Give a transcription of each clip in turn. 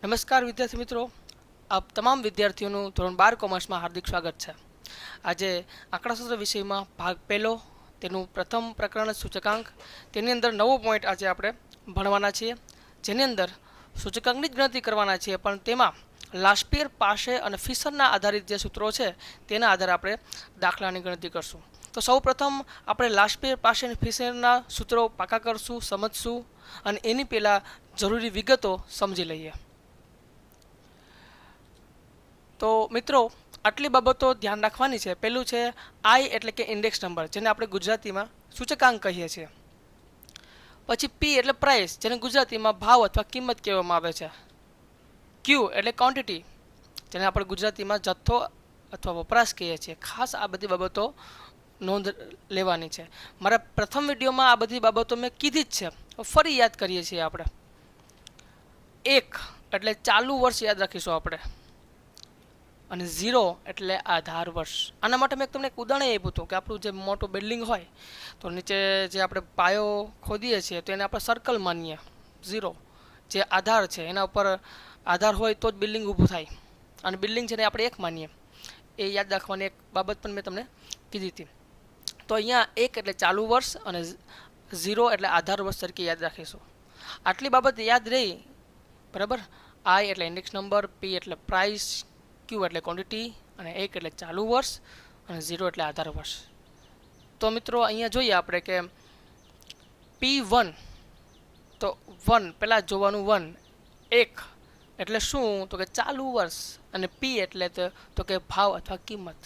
નમસ્કાર વિદ્યાર્થી મિત્રો, આપ તમામ વિદ્યાર્થીઓનું ધોરણ 12 કોમર્સમાં હાર્દિક સ્વાગત છે. આજે આંકડાશાસ્ત્ર વિષયમાં ભાગ પહેલો, તેનું પ્રથમ પ્રકરણ સૂચકાંક, તેની અંદર નવો પોઈન્ટ આજે આપણે ભણવાના છીએ, જેની અંદર સૂચકાંકની જ ગણતરી કરવાના છીએ, પણ તેમાં લાસ્પિયર, પાશે અને ફિશરના આધારિત જે સૂત્રો છે તેના આધારે આપણે દાખલાની ગણતરી કરશું. તો સૌ પ્રથમ આપણે લાસ્પિયર, પાશે અને ફિશરના સૂત્રો પાકા કરશું, સમજશું અને એની પહેલાં જરૂરી વિગતો સમજી લઈએ. તો મિત્રો, આટલી બાબતો ધ્યાન રાખવાની છે. પહેલું છે આઈ એટલે કે ઇન્ડેક્સ નંબર, જેને આપણે ગુજરાતીમાં સૂચકાંક કહીએ છીએ. પછી પી એટલે પ્રાઇસ, જેને ગુજરાતીમાં ભાવ અથવા કિંમત કહેવામાં આવે છે. ક્યુ એટલે ક્વોન્ટિટી, જેને આપણે ગુજરાતીમાં જથ્થો અથવા વપરાશ કહીએ છીએ. ખાસ આ બધી બાબતો નોંધ લેવાની છે. મારા પ્રથમ વિડીયોમાં આ બધી બાબતો મેં કીધી જ છે, ફરી યાદ કરીએ છીએ આપણે. એક એટલે ચાલુ વર્ષ યાદ રાખીશું આપણે, અને 0 એટલે આધાર વર્ષ. આના માટે મેં તમને એક ઉદાહરણ આપ્યું હતું કે આપણું જે મોટું બિલ્ડિંગ હોય તો નીચે જે આપણે પાયો ખોદીએ છીએ તો એને આપણે સર્કલ માનીએ. 0 જે આધાર છે, એના ઉપર આધાર હોય તો જ બિલ્ડિંગ ઊભું થાય, અને બિલ્ડિંગ છે ને આપણે 1 માનીએ. એ યાદ રાખવાની એક બાબત પણ મેં તમને કીધી હતી. તો અહીંયા 1 એટલે ચાલુ વર્ષ અને 0 એટલે આધાર વર્ષ તરીકે યાદ રાખીશું. આટલી બાબત યાદ રહી, બરાબર. આઈ એટલે ઇન્ડેક્સ નંબર, પી એટલે પ્રાઇસ, ક્યુ એટલે ક્વોન્ટિટી, અને 1 એટલે ચાલુ વર્ષ અને 0 એટલે આધાર વર્ષ. તો મિત્રો, અહીંયા જોઈએ આપણે કે P1, તો 1 પહેલાં જોવાનું. 1 એટલે શું? તો કે ચાલુ વર્ષ, અને P એટલે તો કે ભાવ અથવા કિંમત.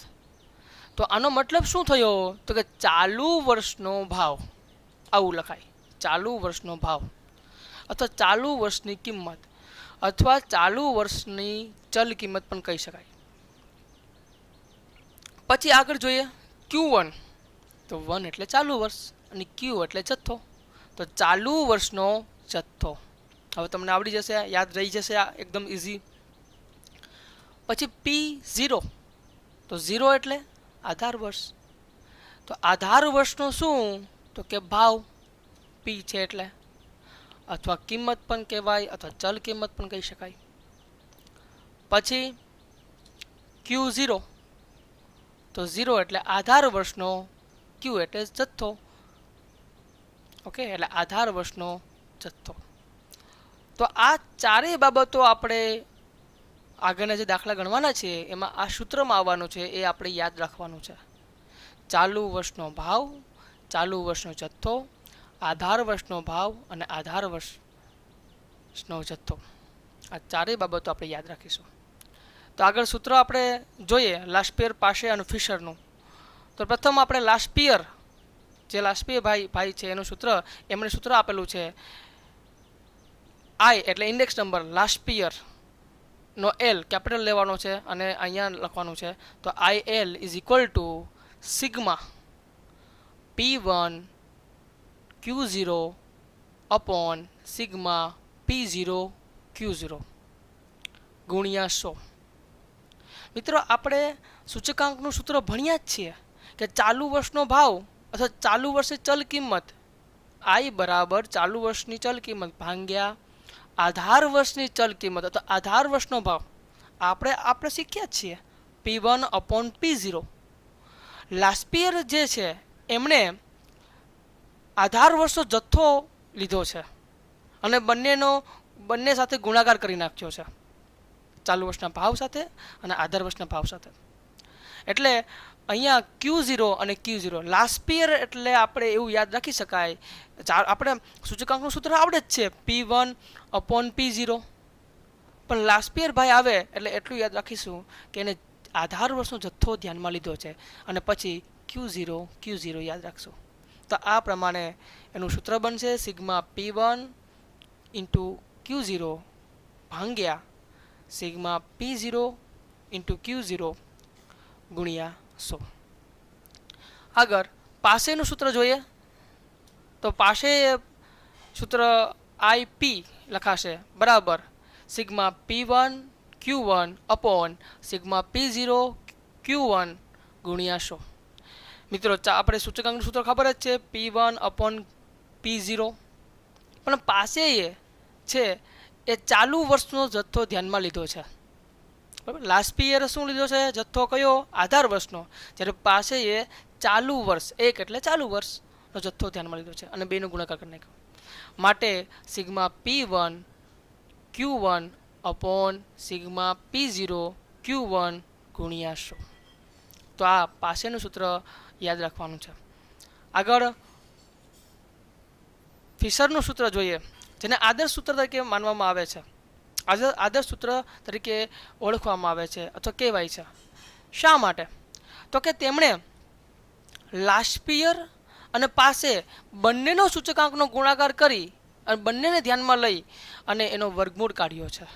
તો આનો મતલબ શું થયો? તો કે ચાલુ વર્ષનો ભાવ, આવું લખાય. ચાલુ વર્ષનો ભાવ અથવા ચાલુ વર્ષની કિંમત, અથવા ચાલુ વર્ષની ચલ કિંમત પણ કહી શકાય. પછી આગળ જોઈએ Q1, તો 1 એટલે ચાલુ વર્ષ અને Q એટલે જથ્થો, તો ચાલુ વર્ષનો જથ્થો. હવે તમને આવડી જશે, યાદ રહી જશે, આ એકદમ ઇઝી. પછી P0, તો 0 એટલે આધાર વર્ષ, તો આધાર વર્ષનો શું? તો કે ભાવ. P છે એટલે, અથવા કિંમત પણ કહેવાય, અથવા ચલ કિંમત પણ કહી શકાય. પછી Q0, તો 0 એટલે આધાર વર્ષનો, Q એટલે જથ્થો. ઓકે, એટલે આધાર વર્ષનો જથ્થો. તો આ ચારેય બાબતો આપણે આગળના જે દાખલા ગણવાના છે એમાં આ સૂત્રમાં આવવાનું છે, એ આપણે યાદ રાખવાનું છે. ચાલુ વર્ષનો ભાવ, ચાલુ વર્ષનો જથ્થો, આધાર વર્ષનો ભાવ અને આધાર વર્ષનો જથ્થો. આ ચારેય બાબતો આપણે યાદ રાખીશું. તો આગળ સૂત્ર આપણે જોઈએ લાસ્પિયર, પાશે અને ફિશરનું. તો પ્રથમ આપણે લાસ્પિયર, જે લાસ્પિયર ભાઈ છે એનું સૂત્ર, એમણે સૂત્ર આપેલું છે આઈ એટલે ઇન્ડેક્સ નંબર, લાસ્પિયર નો એલ કેપિટલ લેવાનો છે અને અહીંયા લખવાનું છે. તો IL is equal to sigma P1 Q0 upon sigma P0 Q0 ગુણ્યા 100. મિત્રો, આપણે સૂચકાંકનું સૂત્ર ભણ્યા જ છીએ કે ચાલુ વર્ષનો ભાવ અથવા ચાલુ વર્ષે ચલ કિંમત, I બરાબર ચાલુ વર્ષની ચલ કિંમત ભાગ્યા આધાર વર્ષની ચલ કિંમત અથવા આધાર વર્ષનો ભાવ. આપણે શીખ્યા જ છીએ P1 અપોન P0. લાસ્પિયર જે છે એમણે આધાર વર્ષનો જથ્થો લીધો છે અને બંને સાથે ગુણાકાર કરી નાખ્યો છે, ચાલુ વર્ષના ભાવ સાથે અને આધાર વર્ષના ભાવ સાથે. એટલે અહીંયા Q0 અને Q0, લાસ્પિયર એટલે આપણે એવું યાદ રાખી શકાય, આપણે સૂચકાંકનું સૂત્ર આવડે જ છે P1 અપોન P0, પણ લાસ્પિયર ભાઈ આવે એટલે એટલું યાદ રાખીશું કે એને આધાર વર્ષનો જથ્થો ધ્યાનમાં લીધો છે, અને પછી Q0 યાદ રાખશું. તો આ પ્રમાણે એનું સૂત્ર બનશે સિગ્મા P1 ઇન્ટુ Q0 ભાગ્યા સિગ્મા P0 ઇન્ટુ Q0 ગુણ્યા 100. આગળ પાસેનું સૂત્ર જોઈએ. તો પાસે સૂત્ર IP લખાશે બરાબર sigma P1 Q1 upon sigma P0 Q1 ગુણ્યા 100. મિત્રો, આપણે સૂચકાંકનું સૂત્ર ખબર જ છે P1 અપોન P0, પણ પાસે એ છે એ ચાલુ વર્ષનો જથ્થો ધ્યાનમાં લીધો છે, બરાબર. લાસ્ટ યર શું લીધો છે? જથ્થો કયો? આધાર વર્ષનો. જ્યારે પાસે એ ચાલુ વર્ષ, એક એટલે ચાલુ વર્ષનો જથ્થો ધ્યાનમાં લીધો છે અને બેનો ગુણાકાર કરી નાખ્યો. માટે sigma P1 Q1 upon sigma P0 Q1 ગુણ્યા 100. તો આ પાસેનું સૂત્ર યાદ રાખવાનું છે. આગળ ફિશરનું સૂત્ર જોઈએ, જેને આદર્શ સૂત્ર તરીકે માનવામાં આવે છે, આદર્શ સૂત્ર તરીકે ઓળખવામાં આવે છે અથવા કહેવાય છે. શા માટે? તો કે તેમણે લાસ્ટ યર અને પાસે બંનેનો સૂચકાંકનો ગુણાકાર કરી અને બંનેને ધ્યાનમાં લઈ અને એનો વર્ગમૂળ કાઢ્યો છે.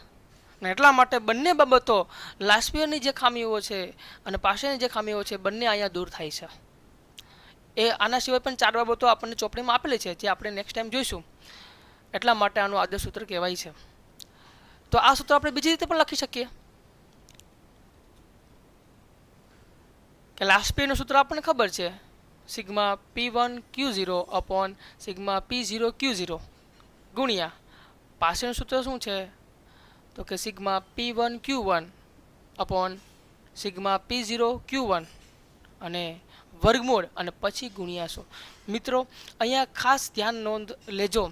અને એટલા માટે બંને બાબતો, લાસ્ટ યરની જે ખામીઓ છે અને પાસેની જે ખામીઓ છે, બંને અહીંયા દૂર થાય છે. એ આના સિવાય પણ 4 બાબતો આપણને ચોપડીમાં આપેલી છે, જે આપણે નેક્સ્ટ ટાઈમ જોઈશું. એટલા માટે આનું આદર્શ સૂત્ર કહેવાય છે. તો આ સૂત્ર આપણે બીજી રીતે પણ લખી શકીએ કે લાસ્ટ યરનું સૂત્ર આપણને ખબર છે, sigma P1 Q0 upon sigma P0 Q0 ગુણ્યા પાસેનું સૂત્ર શું છે? તો કે sigma P1 Q1 upon sigma P0 Q1 અને વર્ગમૂળ અને પછી ગુણ્યા 100. મિત્રો, અહીંયા ખાસ ધ્યાન નોંધ લેજો,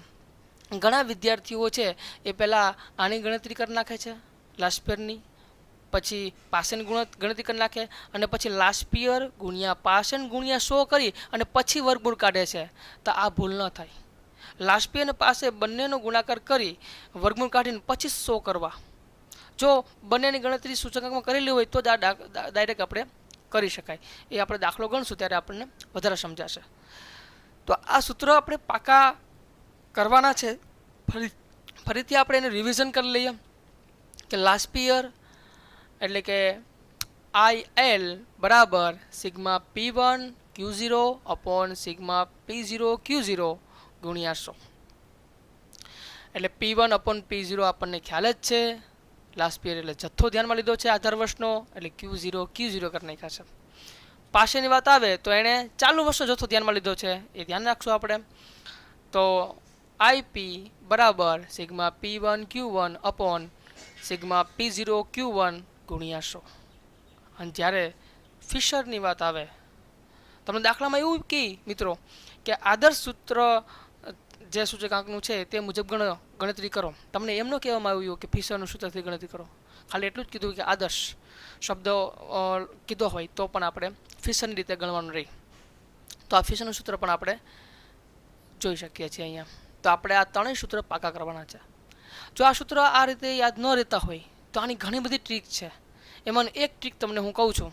ઘણા વિદ્યાર્થીઓ છે એ પહેલાં આની ગણતરી કરી નાખે છે લાસ્ટ યરની, પછી પાસેની ગણતરી કરી નાખે અને પછી લાસ્ટ યર ગુણ્યા પાસેન ગુણ્યા 100 કરી અને પછી વર્ગમૂળ કાઢે છે. તો આ ભૂલ ન થાય. લાસ્ટ યર અને પાસે બંનેનો ગુણાકાર કરી વર્ગમૂળ કાઢીને પછી 100 કરવા. જો બંનેની ગણતરી સૂચકાંકમાં કરેલી હોય તો જ આ ડાયરેક્ટ આપણે કરી શકાય. એ આપણે દાખલો ગણશું ત્યારે આપણને વધારે સમજાશે. તો આ સૂત્ર આપણે પાકા કરવાના છે. ફરીથી આપણે એને રિવિઝન કરી લઈએ કે લાસ્ટ યર એટલે કે IL બરાબર sigma P1 Q0 upon sigma P0 Q0 ગુણ્યા 100. એટલે P1 અપોન P0 આપણને ખ્યાલ જ છે. લાસ્ટ યર એટલે જથ્થો ધ્યાનમાં લીધો છે આધાર વર્ષનો, એટલે Q0 કરી નાખ્યા છે. પાસેની વાત આવે તો એણે ચાલુ વર્ષનો જથ્થો ધ્યાનમાં લીધો છે, એ ધ્યાન રાખશું આપણે. તો IP બરાબર sigma P1 Q1 upon sigma P0 Q1 ગુણ્યા 100. અને જ્યારે ફિશરની વાત આવે, તમને દાખલામાં એવું કહી મિત્રો કે આદર્શ સૂત્ર જે સૂચકાંકનું છે તે મુજબ ગણતરી કરો. તમને એમ ન કહેવામાં આવ્યું કે ફિશરનું સૂત્રથી ગણતરી કરો, ખાલી એટલું જ કીધું કે આદર્શ શબ્દ કીધો હોય તો પણ આપણે ફિશરની રીતે ગણવાનું રહી. તો આ ફિશરનું સૂત્ર પણ આપણે જોઈ શકીએ છીએ અહીંયા. તો આપણે આ ત્રણેય સૂત્ર પાકા કરવાના છે. જો આ સૂત્ર આ રીતે યાદ ન રહેતા હોય તો આની ઘણી બધી ટ્રીક છે. એમાં એક ટ્રીક તમને હું કહું છું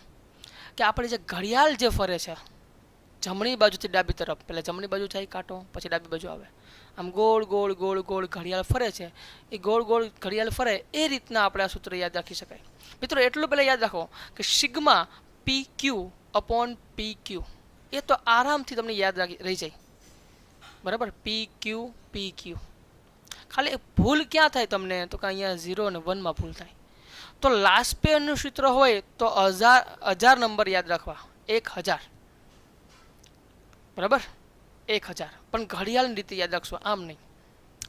કે આપણે જે ઘડિયાળ જે ફરે છે જમણી બાજુથી ડાબી તરફ, પહેલાં જમણી બાજુ જાય કાંટો, પછી ડાબી બાજુ આવે, આમ ગોળ ગોળ ગોળ ગોળ ઘડિયાળ ફરે છે. એ ગોળ ગોળ ઘડિયાળ ફરે એ રીતના આપણે આ સૂત્ર યાદ રાખી શકાય. મિત્રો, એટલું પહેલાં યાદ રાખો કે સિગ્મા PQ અપોન PQ એ તો આરામથી તમને યાદ રહી જાય, બરાબર. PQ ખાલી ભૂલ ક્યાં થાય તમને? તો કે અહીંયા 0 અને 1માં ભૂલ થાય. તો લાસ્ટ યરનું સૂત્ર હોય તો 1000 નંબર યાદ રાખવા, 1000, બરાબર, 1000. પણ ઘડિયાળની રીતે યાદ રાખશું, આમ નહીં.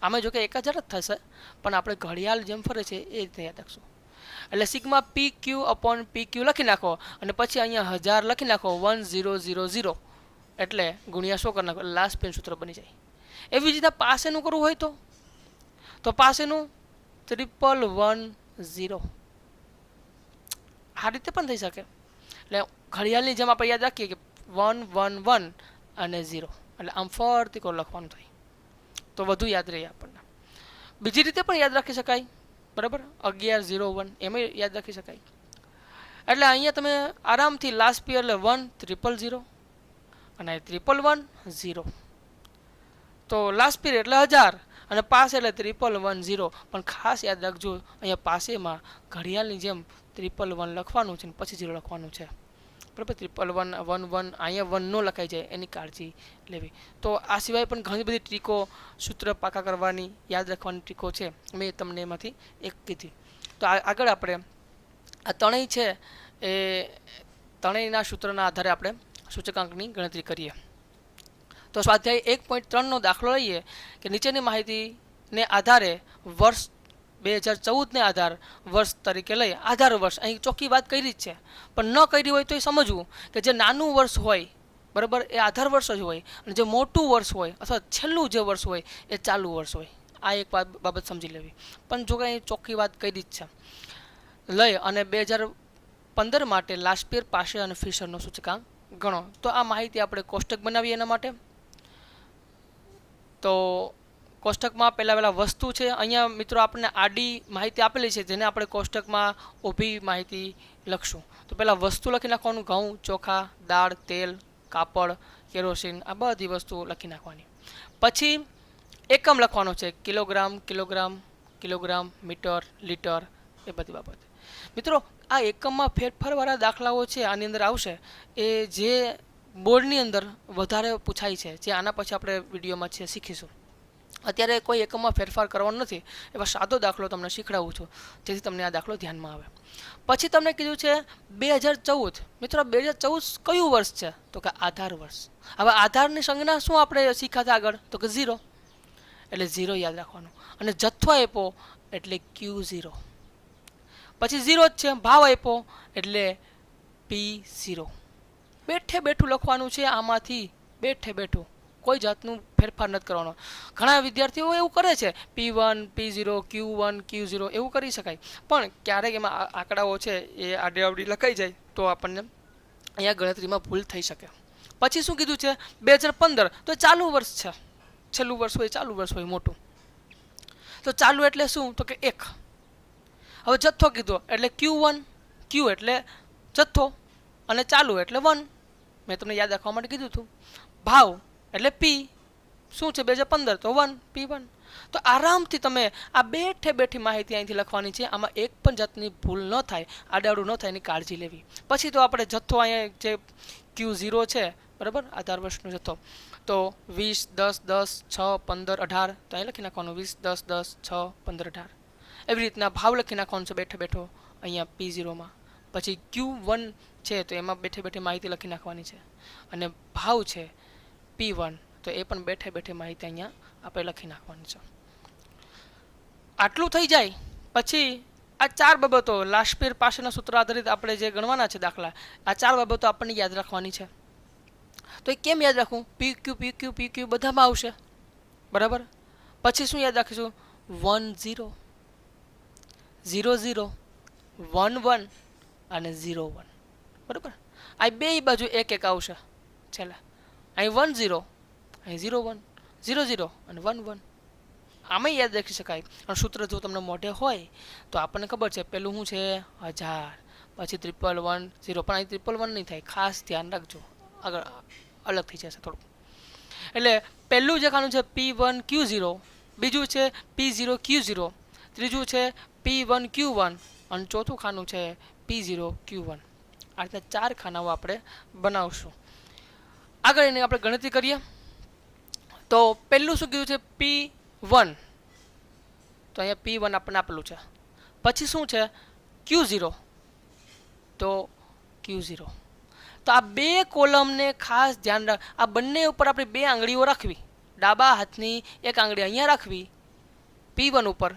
આમાં જો કે 1000 જ થશે, પણ આપણે ઘડિયાળ જેમ ફરે છે એ રીતે યાદ રાખશું. એટલે સિગ્મા PQ અપોન PQ લખી નાખો અને પછી અહીંયા 1000 લખી નાખો, 1000 એટલે ગુણ્યા 100 કરી નાખો, લાસ્ટ યરનું સૂત્ર બની જાય. એવી જ રીતે પાસેનું કરવું હોય તો પાસેનું 1110. આ રીતે પણ થઈ શકે. એટલે ઘડિયાળની જેમ આપણે યાદ રાખીએ કે 111 અને 0, એટલે આમ ફરતી કોર લખવાનું થાય તો વધુ યાદ રહે આપણને. બીજી રીતે પણ યાદ રાખી શકાય, બરાબર, 1101 એમાં યાદ રાખી શકાય. એટલે અહીંયા તમે આરામથી લાસ્ટ યર એટલે 1000 અને 1110. તો લાસ્ટ પીરિયડ એટલે 1000 અને પાસ એટલે 1110. પણ ખાસ યાદ રાખજો, અહીંયા પાસેમાં ઘડિયાળની જેમ 1111 લખવાનું છે ને પછી 0 લખવાનું છે, બરાબર. 1111 અહીંયા 1 નો લખાઈ જાય એની કાળજી લેવી. તો આ સિવાય પણ ઘણી બધી ટ્રીકો, સૂત્ર પાકા કરવાની, યાદ રાખવાની ટ્રીકો છે, મેં તમને એમાંથી એક કીધી. તો આગળ આપણે આ ત્રણેય છે એ ત્રણેયના સૂત્રના આધારે આપણે સૂચકાંકની ગણતરી કરીએ. તો સ્વાધ્યાય 1.3નો દાખલો લઈએ કે નીચેની માહિતીને આધારે વર્ષ 2014 આધાર વર્ષ તરીકે લઈ, આધાર વર્ષ અહીં ચોખ્ખી વાત કરી જ છે, પણ ન કરી હોય તો એ સમજવું કે જે નાનું વર્ષ હોય બરાબર એ આધાર વર્ષ જ હોય, અને જે મોટું વર્ષ હોય અથવા છેલ્લું જે વર્ષ હોય એ ચાલુ વર્ષ હોય. આ એક બાબત સમજી લેવી. પણ જો કંઈ ચોખ્ખી વાત કરી જ છે લઈ અને 2015 માટે લાસ્ટ યર પાસે અને ફિશરનો સૂચકાંક ગણો. તો આ માહિતી આપણે કોષ્ટક બનાવીએ એના માટે. તો કોષ્ટકમાં પહેલાં વસ્તુ છે. અહીંયા મિત્રો આપણને આડી માહિતી આપેલી છે જેને આપણે કોષ્ટકમાં ઊભી માહિતી લખશું. તો પહેલાં વસ્તુ લખી નાખવાનું, ઘઉં, ચોખા, દાળ, તેલ, કાપડ, કેરોસીન, આ બધી વસ્તુ લખી નાખવાની. પછી એકમ લખવાનો છે, kilogram, kilogram, kilogram, metre, litre, એ બધી બાબત. મિત્રો આ એકમમાં ફેરફારવાળા દાખલાઓ છે આની અંદર આવશે, એ જે બોર્ડની અંદર વધારે પૂછાય છે, જે આના પછી આપણે વિડીયોમાં છે શીખીશું. અત્યારે કોઈ એકમમાં ફેરફાર કરવાનો નથી, એવા સાદો દાખલો તમને શીખડાવું છું જેથી તમને આ દાખલો ધ્યાનમાં આવે. પછી તમને કીધું છે 2014. મિત્રો 2014 કયું વર્ષ છે? તો કે આધાર વર્ષ. હવે આધારની સંજ્ઞા શું આપણે શીખાતા આગળ? તો કે 0, એટલે 0 યાદ રાખવાનું. અને જથ્થો આપ્યો એટલે Q0, પછી 0 જ છે. ભાવ આપ્યો એટલે P0. બેઠે બેઠું લખવાનું છે આમાંથી, બેઠે બેઠું, કોઈ જાતનું ફેરફાર નથી કરવાનો. ઘણા વિદ્યાર્થીઓ એવું કરે છે, P1, P0, Q1, Q0 એવું કરી શકાય, પણ ક્યારેક એમાં આંકડાઓ છે એ આડી લખાઈ જાય તો આપણને અહીંયા ગણતરીમાં ભૂલ થઈ શકે. પછી શું કીધું છે? 2015. તો ચાલુ વર્ષ છે, છેલ્લું વર્ષ હોય, ચાલુ વર્ષ હોય મોટું. તો ચાલુ એટલે શું? તો કે 1. હવે જથ્થો કીધો એટલે Q1, Q એટલે જથ્થો, અને ચાલુ એટલે 1. મેં તમને યાદ રાખવા માટે કીધું હતું. ભાવ એટલે P શું છે? 2015 તો 1, P1. તો આરામથી તમે આ બેઠે બેઠી માહિતી અહીંથી લખવાની છે. આમાં એક પણ જાતની ભૂલ ન થાય, આડાવડું ન થાય એની કાળજી લેવી. પછી તો આપણે જથ્થો અહીંયા જે Q0 છે બરાબર, આધાર વર્ષનો જથ્થો, તો 20, 10, 10, 6, 15, 18, તો અહીં લખી નાખવાનું 20, 10, 10, 6, 15, 18. એવી રીતના ભાવ લખી નાખવાનું છે બેઠે બેઠો અહીંયા P0માં. પછી Q1 છે તો એમાં બેઠે બેઠે માહિતી લખી નાખવાની છે, અને ભાવ છે P1 તો એ પણ બેઠે બેઠે માહિતી અહીંયા આપણે લખી નાખવાની છે. આટલું થઈ જાય પછી આ 4 બાબતો લાસ્ટ યર પાસેના સૂત્ર આધારિત આપણે જે ગણવાના છે દાખલા, આ 4 બાબતો આપણને યાદ રાખવાની છે. તો એ કેમ યાદ રાખવું? PQ, PQ, PQ બધામાં આવશે બરાબર. પછી શું યાદ રાખીશું? 1, 0, 0, 0, 1, 1 અને 0, 1 બરાબર. આ બે બાજુ એક એક આવશે છેલ્લે. અહીં 1, 0, અહીં 0, 1, 0, 0 અને 1, 1. આમાં યાદ રાખી શકાય. અને સૂત્ર જો તમને મોઢે હોય તો આપણને ખબર છે પેલું શું છે? 1000, પછી 111, 0. પણ અહીં 111 નહીં થાય, ખાસ ધ્યાન રાખજો, આગળ અલગ થઈ જશે થોડુંક. એટલે પહેલું જે ખાનું છે P1 Q0, બીજું છે P0 Q0, ત્રીજું છે P1 Q1 અને ચોથું ખાનું છે P0 Q1. આ રીતે 4 ખાનાઓ આપણે બનાવશું. આગળ એની આપણે ગણતરી કરીએ. તો પહેલું શું કીધું છે? P1. તો અહીંયા P1 આપણને આપેલું છે. પછી શું છે? Q0. તો Q0. તો આ બે કોલમને ખાસ ધ્યાન રાખ. આ બંને ઉપર આપણે 2 આંગળીઓ રાખવી. ડાબા હાથની એક આંગળી અહીંયા રાખવી P1 ઉપર,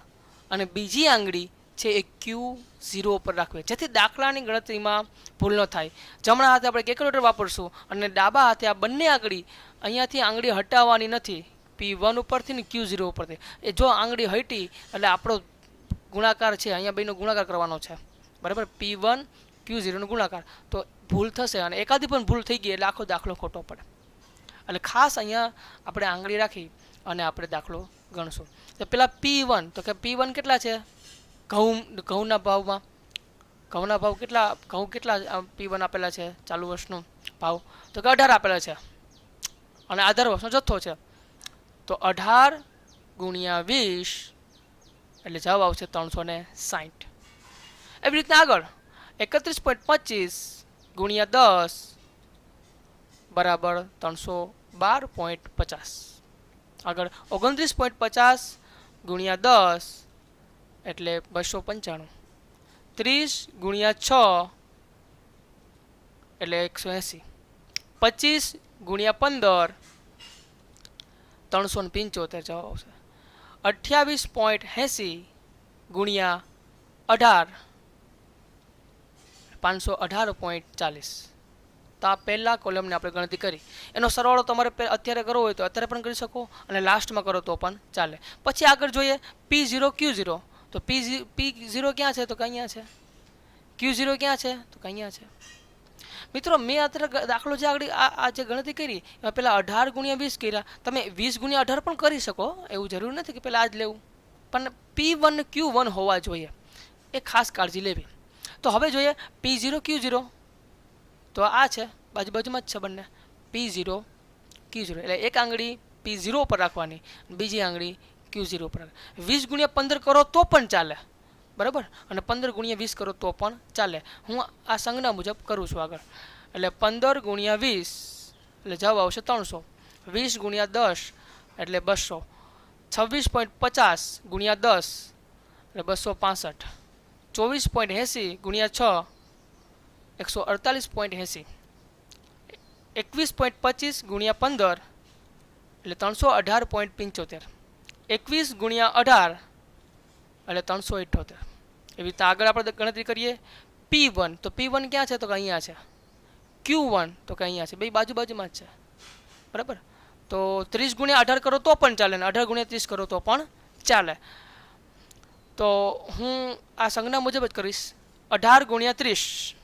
અને બીજી આંગળી છે એ Q0 ઉપર રાખવી, જેથી દાખલાની ગણતરીમાં ભૂલ ન થાય. જમણા હાથે આપણે કેલ્ક્યુલેટર વાપરશું અને ડાબા હાથે આ બંને આંગળી અહીંયાથી આંગળી હટાવવાની નથી, P1 ઉપરથી ને Q0 ઉપરથી. એ જો આંગળી હટી એટલે આપણો ગુણાકાર છે અહીંયા બેનો ગુણાકાર કરવાનો છે બરાબર, P1 Q0 નો ગુણાકાર. તો ભૂલ થશે, અને એકાદી પણ ભૂલ થઈ ગઈ એટલે આખો દાખલો ખોટો પડે. એટલે ખાસ અહીંયા આપણે આંગળી રાખી અને આપણે દાખલો ગણશું. તો પેલા P1, તો કે P1 કેટલા છે? ઘઉંના ભાવમાં ઘઉં કેટલા P1 આપેલા છે ચાલુ વર્ષનો ભાવ? તો કે 18 આપેલા છે, અને આધાર વર્ષનો જથ્થો છે તો 18 ગુણ્યા 20 એટલે જવાબ આવશે 360. એવી રીતના આગળ 31.25 ગુણ્યા 10 બરાબર 312.50. આગળ 29.50 ગુણ્યા 10 એટલે 295. 30 ગુણ્યા 6 એટલે 180. 25 ગુણ્યા 15 375 જવાબ આવશે. 28.80 ગુણ્યા 18 518.40. તો આ પહેલા કોલમની આપણે ગણતરી કરી. એનો સરવાળો તમારે અત્યારે કરવો હોય તો અત્યારે પણ કરી શકો અને લાસ્ટમાં કરો તો પણ ચાલે. પછી આગળ જોઈએ P0 Q0. તો P0 ક્યાં છે? તો કે અહીંયા છે. Q0 ક્યાં છે? તો કે અહીંયા છે. મિત્રો મેં અત્યારે દાખલો જે આગળ આ જે ગણતરી કરી એમાં પહેલાં 18 ગુણ્યા 20 કર્યા. તમે 20 ગુણ્યા 18 પણ કરી શકો, એવું જરૂર નથી કે પહેલાં આ જ લેવું, પણ P1 Q1 હોવા જોઈએ, એ ખાસ કાળજી લેવી. તો હવે જોઈએ P0 Q0. તો આ છે, બાજુમાં જ છે બંને, P0 Q0. એટલે એક આંગળી P0 પર રાખવાની, બીજી આંગળી Q0 પર. 20 ગુણ્યા 15 કરો તો પણ ચાલે, બરાબર, અને 15 ગુણ્યા 20 કરો તો પણ ચાલે. હું આ સંજ્ઞા મુજબ કરું છું આગળ. એટલે 15 ગુણ્યા 20 એટલે જવાબ આવશે 300. 20 ગુણ્યા 10 એટલે 200. 26.50 ગુણ્યા 10 એટલે 265. 24.80 ગુણ્યા 6 148.80. 21.25 ગુણ્યા 15 એટલે 318.75. 21 ગુણ્યા 18 એટલે 378. એવી રીતે આગળ આપણે ગણતરી કરીએ. P1, તો P1 ક્યાં છે? તો કે અહીંયા છે. Q1 તો કે અહીંયા છે. બે બાજુમાં જ છે, બરાબર. તો 30 ગુણ્યા 18 કરો તો પણ ચાલે, ને 18 ગુણ્યા 30 કરો તો પણ ચાલે. તો હું આ સંજ્ઞા મુજબ જ કરીશ. 18 ગુણ્યા 30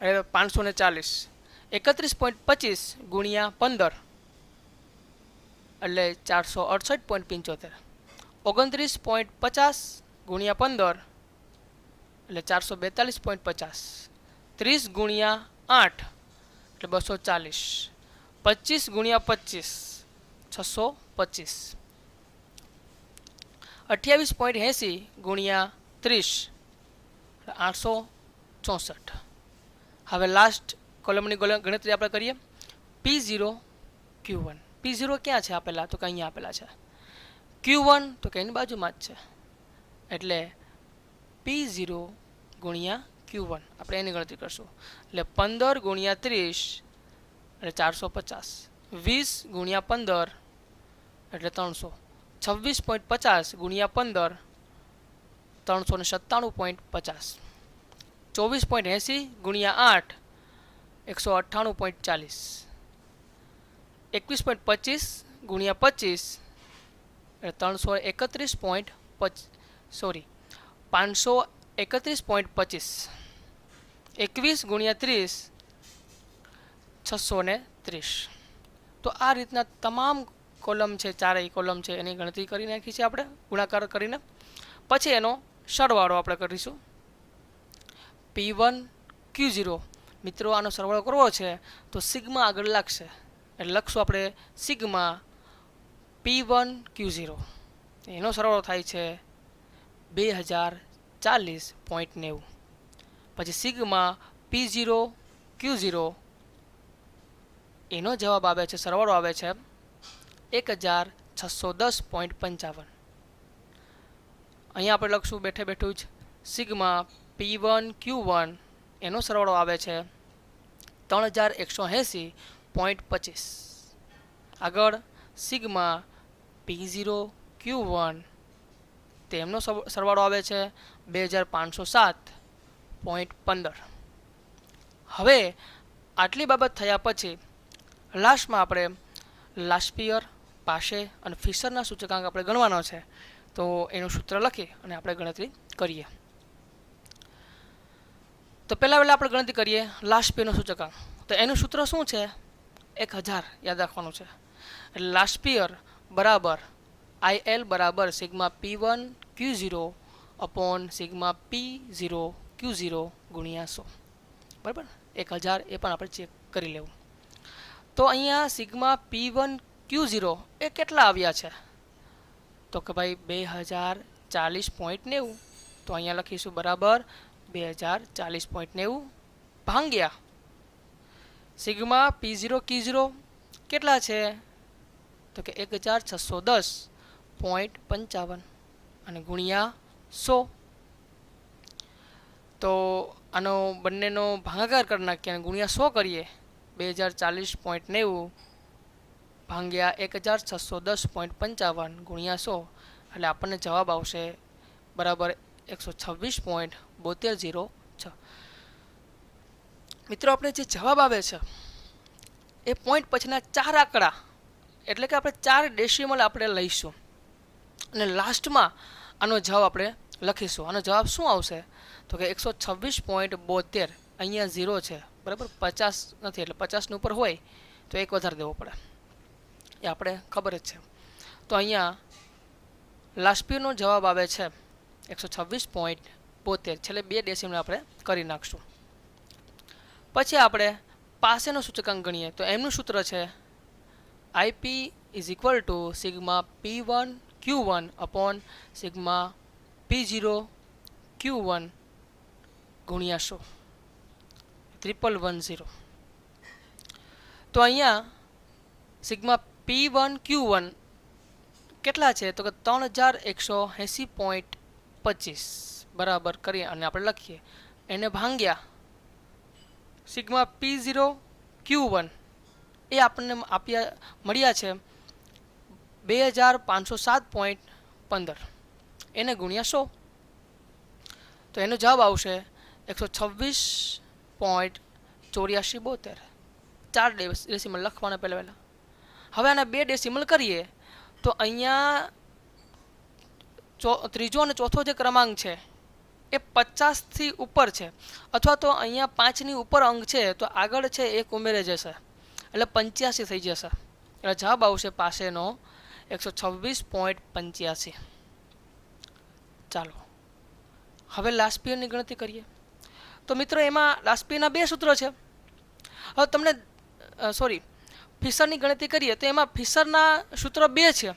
એટલે 540. 31.25 ગુણ્યા 15 એટલે 468.75. 29.50 ગુણ્યા 15 એટલે 442.50. 30 ગુણ્યા 8 એટલે 240. 25 ગુણ્યા 25 625. 28.80 ગુણ્યા 30 864. હવે લાસ્ટ કોલમની ગણતરી આપણે કરીએ. P0 Q1. P0 ક્યાં છે આપેલા? તો કે અહીંયા આપેલા છે. Q1 તો કે એની બાજુમાં જ છે. એટલે P0 ગુણ્યા Q1 આપણે એની ગણતરી કરશું. એટલે 15 ગુણ્યા 30 એટલે 450. 20 ગુણ્યા 15 એટલે 300. 26.50 ગુણ્યા 15 397.50. 24.80 ગુણ્યા 8 198.40. 21.25 ગુણ્યા 25 એટલે 531.25. 21 ગુણ્યા 30 630. તો આ રીતના તમામ કોલમ છે, ચારેય કોલમ છે, એની ગણતરી કરી નાખી છે આપણે ગુણાકાર કરીને. પછી એનો સરવાળો આપણે કરીશું. P1 Q0. મિત્રો આનો સરવાળો કરવો છે તો સિગ્મા આગળ લાગશે, એટલે લખશું આપણે સિગ્મા P1 Q0. એનો સરવાળો થાય છે 2040.90. પછી સિગ્મા P0 Q0 એનો જવાબ આવે છે, સરવાળો આવે છે 1610.55. અહીંયા આપણે લખશું બેઠે બેઠું જ સિગ્મા P1 Q1 એનો સરવાળો આવે છે 3180.25. આગળ સિગ્મા P0 Q1 તેમનો સરવાળો આવે છે 2507.15. હવે આટલી બાબત થયા પછી લાસ્ટમાં આપણે લાસ્પિયર, પાશે અને ફિશરના સૂચકાંક આપણે ગણવાનો છે. તો એનું સૂત્ર લખી અને આપણે ગણતરી કરીએ. તો પહેલાં આપણે ગણતરી કરીએ લાસ્પિયરનો સૂચકાંક. તો એનું સૂત્ર શું છે? 1000 યાદ રાખવાનું છે. એટલે લાસ્પિયર બરાબર IL બરાબર sigma P1 Q0 upon sigma P0 Q0 ગુણ્યા 100. બરાબર, 1000 એ પણ આપણે ચેક કરી લેવું. તો અહીંયા સિગ્મા P1 Q0 એ કેટલા આવ્યા છે? તો કે ભાઈ 2040.90. તો અહીંયા લખીશું બરાબર 2040.90 ભાંગ્યા સિગ્મા P0 Q0 કેટલા છે? તો કે 1610.55 અને ગુણ્યા 100. તો આનો બંનેનો ભાગાકાર કરી નાખીએ અને ગુણ્યા 100 કરીએ. 2040.90 ભાંગ્યા 1610.55 ગુણ્યા 100 એટલે આપણને જવાબ આવશે બરાબર 126.7206. મિત્રો આપણે જે જવાબ આવે છે એ પોઈન્ટ પછીના 4 આંકડા એટલે કે આપણે 4 ડેસિમલ આપણે લઈશું અને લાસ્ટમાં આનો જવાબ આપણે લખીશું. આનો જવાબ શું આવશે તો કે 126.72. અહીંયા 0 છે બરાબર, 50 નથી એટલે 50ની ઉપર હોય તો એક વધારે દેવો પડે, એ આપણે ખબર જ છે. તો અહીંયા લાસ્ટ પીનો જવાબ આવે છે 126.72. છેલ્લે 2 ડેસિમલ આપણે કરી નાખશું. પછી આપણે પાસેનો સૂચકાંક ગણીએ તો એમનું સૂત્ર છે IP is equal to sigma P1 Q1 upon sigma P0 Q1 ગુણ્યા 100 તો અહીંયા સિગ્મા P1 Q1 કેટલા છે તો કે 3180.25 બરાબર કરીએ અને આપણે લખીએ એને ભાંગ્યા સિગ્મા P0 Q1 એ આપણને મળ્યા છે 2507.15 એને ગુણ્યા 100 તો એનો જવાબ આવશે 126.8472. 4 ડેસિમલ લખવાના પહેલાં. હવે આના 2 ડેસિમલ કરીએ તો અહીંયા ત્રીજો અને ચોથો જે ક્રમાંક છે એ 50થી ઉપર છે અથવા તો અહીંયા 5ની ઉપર અંક છે તો આગળ છે 1 ઉમેરે જશે એટલે 85 થઈ જશે. એટલે જવાબ આવશે પાસેનો 126.85. ચાલો હવે લાસ્ટ પીરની ગણતરી કરીએ. તો મિત્રો એમાં લાસ્ટ પીરના 2 સૂત્રો છે. હવે તમને ફિશરની ગણતરી કરીએ તો એમાં ફિશરના સૂત્ર 2 છે.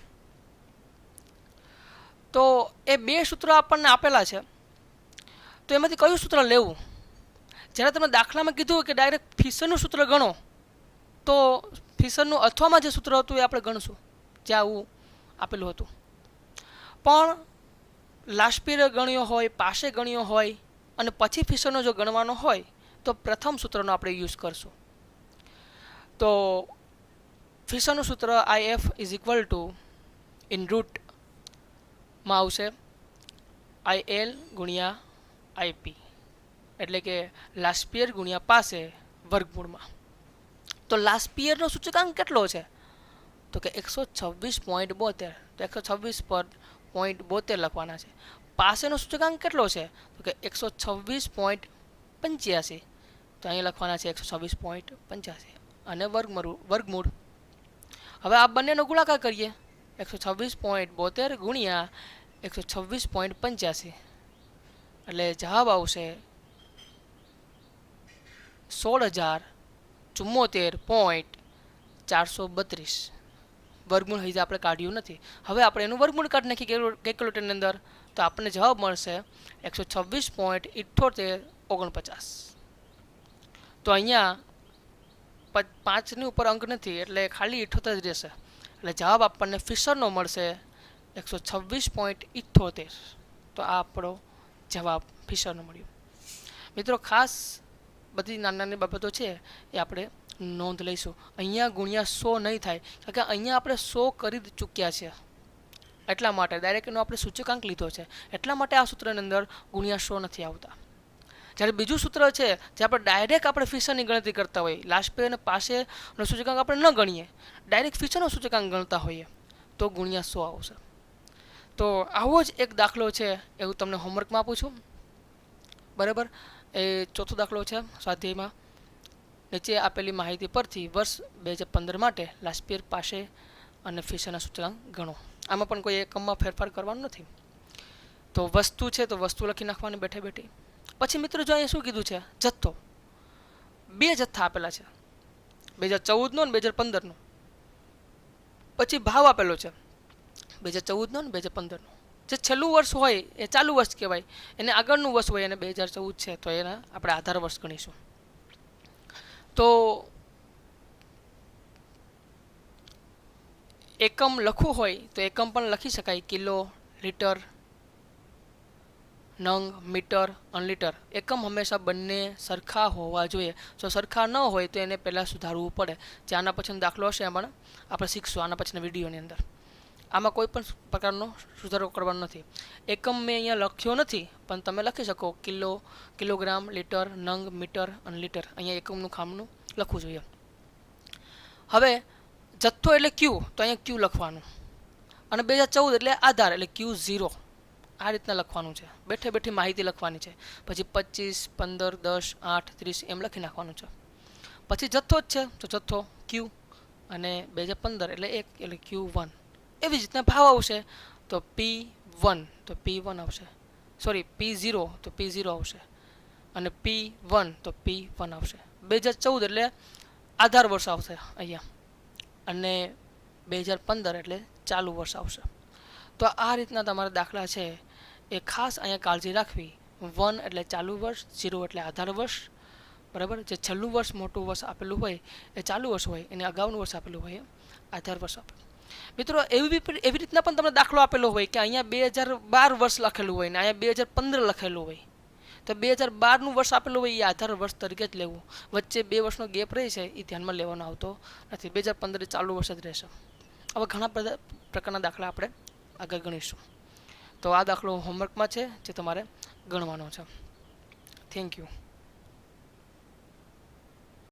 તો એ 2 સૂત્રો આપણને આપેલા છે તો એમાંથી કયું સૂત્ર લેવું? જ્યારે તમે દાખલામાં કીધું કે ડાયરેક્ટ ફિશરનું સૂત્ર ગણો તો ફિશરનું અથવામાં જે સૂત્ર હતું એ આપણે ગણશું જે આવું આપેલું હતું. પણ લાસ્ટ પીરિયડ ગણ્યો હોય, પાસે ગણ્યો હોય અને પછી ફિશરનો જો ગણવાનો હોય તો પ્રથમ સૂત્રનો આપણે યુઝ કરશું. તો ફિશરનું સૂત્ર IF is equal to in રૂટમાં આવશે IL ગુણ્યા IP એટલે કે લાસ્ટ પીયર ગુણ્યા પાસે વર્ગમૂળમાં. તો લાસ્ટ પીયરનો સૂચકાંક કેટલો છે તો કે 126.72. તો 126.72 લખવાના છે. પાસેનો સૂચકાંક કેટલો છે તો કે 126.85. તો અહીં લખવાના છે 126.85 અને વર્ગમૂળ. હવે આ બંનેનો ગુણાકાર કરીએ 126.72 ગુણ્યા 126.85 એટલે જવાબ આવશે 16,074.432. વર્ગમૂળ હજી આપણે કાઢ્યું નથી. હવે આપણે એનું વર્ગમૂળ કાઢી નાખીએ કેલ્ક્યુલેટરની અંદર તો આપણને જવાબ મળશે 126.7849. તો અહીંયા 5ની ઉપર અંક નથી એટલે ખાલી 78 જ રહેશે એટલે જવાબ આપણને ફિશરનો મળશે 126.78. તો આ આપણો જવાબ ફિશરનો મળ્યો. મિત્રો ખાસ બધી નાની બાબતો છે એ આપણે નોંધ લઈશું. અહીંયા ગુણ્યા 100 નહીં થાય કારણ કે અહીંયા આપણે 100 કરી ચૂક્યા છે એટલા માટે ડાયરેક્ટ એનો આપણે સૂચકાંક લીધો છે એટલા માટે આ સૂત્રની અંદર ગુણ્યા 100 નથી આવતા. જ્યારે બીજું સૂત્ર છે જે આપણે ડાયરેક્ટ આપણે ફિશરની ગણતરી કરતા હોઈએ, લાસ્ટ પે અને પાસેનો સૂચકાંક આપણે ન ગણીએ, ડાયરેક્ટ ફિશરનો સૂચકાંક ગણતા હોઈએ તો ગુણ્યા 100 આવશે. તો આવો જ એક દાખલો છે એવું તમને હોમવર્કમાં આપું છું બરાબર. એ ચોથો દાખલો છે સ્વાધ્યાયમાં. નીચે આપેલી માહિતી પરથી વર્ષ 2015 માટે લાસ્ટ પિયર પાસે અને ફિશરના સૂચકાંક ગણો. આમાં પણ કોઈ એકમમાં ફેરફાર કરવાનો નથી. તો વસ્તુ છે તો વસ્તુ લખી નાખવાની બેઠે બેઠી. પછી મિત્રો જો અહીંયા શું કીધું છે જથ્થો, 2 જથ્થા આપેલા છે 2014નો અને 2015નો. પછી ભાવ આપેલો છે 2014નો અને 2015નો. જે છેલ્લું વર્ષ હોય એ ચાલુ વર્ષ કહેવાય, એને આગળનું વર્ષ હોય અને 2014 છે તો એના આપણે આધાર વર્ષ ગણીશું. તો એકમ લખવું હોય તો એકમ પણ લખી શકાય, કિલો, લીટર, નંગ, મીટર અને લીટર. એકમ હંમેશા બંને સરખા હોવા જોઈએ. જો સરખા ન હોય તો એને પહેલાં સુધારવું પડે. જે આના પછીનો દાખલો હશે એમાં આપણે શીખશું આના પછીના વિડીયોની અંદર. આમાં કોઈ પણ પ્રકારનો સુધારો કરવાનો નથી. એકમ મેં અહીંયા લખ્યો નથી, પણ તમે લખી શકો કિલો, કિલોગ્રામ, લીટર, નંગ, મીટર અને લીટર. અહીંયા એકમનું ખામનું લખવું જોઈએ. હવે જથ્થો એટલે ક્યુ, તો અહીંયા ક્યુ લખવાનું. અને 2014 એટલે આધાર એટલે Q0. આ રીતના લખવાનું છે. બેઠે બેઠી માહિતી લખવાની છે. પછી 25, 15, 10, 8, 30 એમ લખી નાખવાનું છે. પછી જથ્થો જ છે તો જથ્થો Q અને 2015 એટલે 1 એટલે Q1. એવી જ રીતના ભાવ આવશે તો P1 તો P1 આવશે, સોરી P0 તો P0 આવશે અને P1 તો P1 આવશે. 2014 એટલે આધાર વર્ષ આવશે અહીંયા અને 2015 એટલે ચાલુ વર્ષ આવશે. તો આ રીતના તમારા દાખલા છે એ ખાસ અહીંયા કાળજી રાખવી. 1 એટલે ચાલુ વર્ષ, 0 એટલે આધાર વર્ષ, બરાબર. જે છેલ્લું વર્ષ મોટું વર્ષ આપેલું હોય એ ચાલુ વર્ષ હોય, એને અગાઉનું વર્ષ આપેલું હોય એ આધાર વર્ષ આપેલું. મિત્રો એવી રીતના પણ તમને દાખલો આપેલો હોય કે અહીંયા 2012 વર્ષ લખેલું હોય ને અહીંયા 2015 લખેલું હોય, તો 2012નું વર્ષ આપેલું હોય એ આધાર વર્ષ તરીકે જ લેવું. વચ્ચે 2 વર્ષનો ગેપ રહે છે એ ધ્યાનમાં લેવાનો આવતો નથી. 2015 ચાલુ વર્ષ જ રહેશે. હવે ઘણા બધા પ્રકારના દાખલા આપણે આગળ ગણીશું. તો આ દાખલો હોમવર્કમાં છે જે તમારે ગણવાનો છે. Thank you.